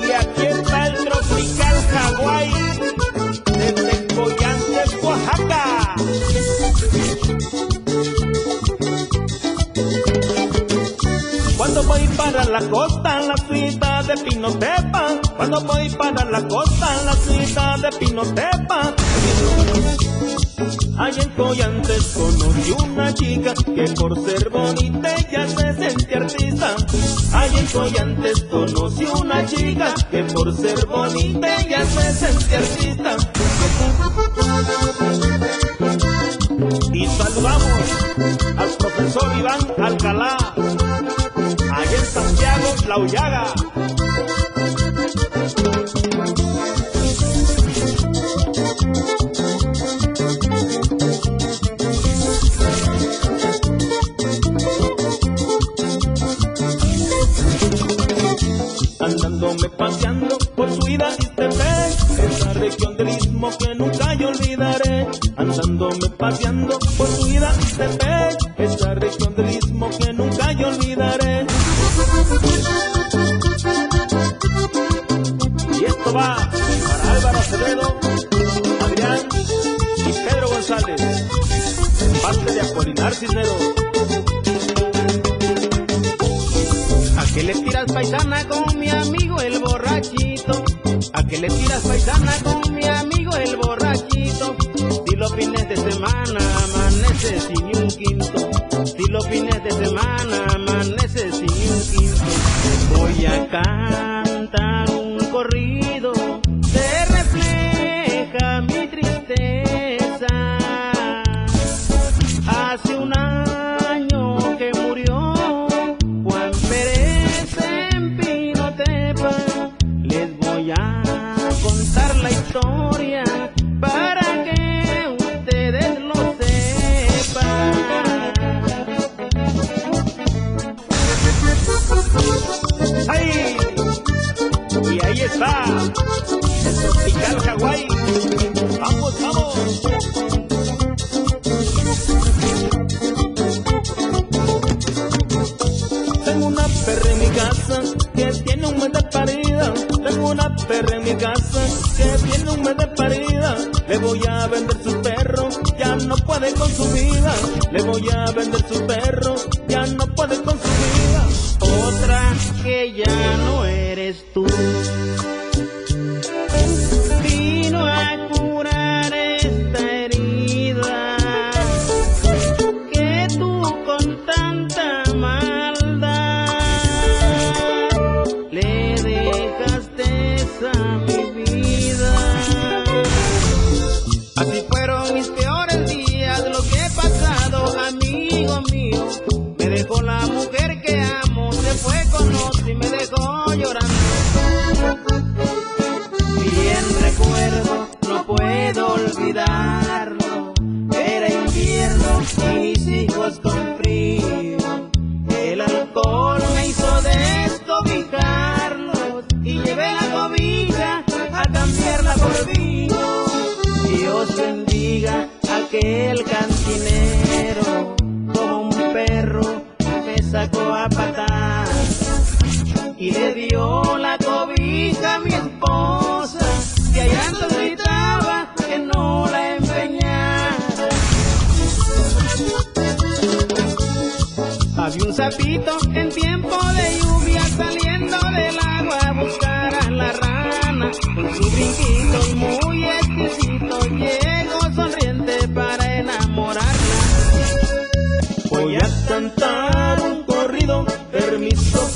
Y aquí está el tropical Hawái desde Coyantes, Oaxaca. Cuando voy para la costa, la ciudad de Pinotepa. Cuando voy para la costa, la ciudad de Pinotepa. Allá en Coyantes conocí una chica que por ser bonita ella se sentía artista. Allá en Coyantes conocí una chica que por ser bonita ella se sentía artista. Y saludamos al profesor Iván Alcalá, allá en Santiago, La Ullaga. Andándome paseando por Suida y Ixtepec, esa región del istmo que nunca yo olvidaré. Andándome paseando por Suida y Ixtepec, esa región del istmo que nunca yo olvidaré. Y esto va para Álvaro Acevedo, Adrián y Pedro González, parte de Apolinar Cisneros. ¿A qué le tiras, paisana, con mi amigo el borrachito? ¿A qué le tiras, paisana, con mi amigo el borrachito? Si los fines de semana amanece sin ni un quinto, si los fines de semana amanece sin ni un quinto, voy a cantar un corrido que refleja mi tristeza. Hace un año que murió Juan Pérez en Pinotepa. Les voy a contar la historia para que ustedes lo sepan. ¡Ay! Y ahí está el tropical Hawái. ¡Vamos, vamos! Tengo una perra en mi casa que tiene un mes de parida. Tengo una perra en mi casa que tiene un mes de parida. Le voy a vender su perro, ya no puede con su vida. Le voy a vender su perro, ya no puede con su vida. Otra que ya no eres tú vino a curar esta herida que tú con tanta maldad le dejaste a mi vida. Así fueron mis peores días, lo que he pasado, amigo mío. Me dejó la mujer que amo, se fue con otro y me dejó llorando. Bien recuerdo, no puedo olvidarlo. Era invierno y mis hijos con frío. El alcohol me hizo descobijarlos y llevé la cobija a cambiarla por vino. Dios bendiga a aquel cantinero, como un perro me sacó a patadas y le dio la cobija a mi esposa, que allá antes gritaba que no la empeñara. Había un sapito en tiempo de lluvia saliendo del agua a buscar a la rana. Con su brinquito muy exquisito llegó sonriente para enamorarla. Voy a cantar un corrido, permiso.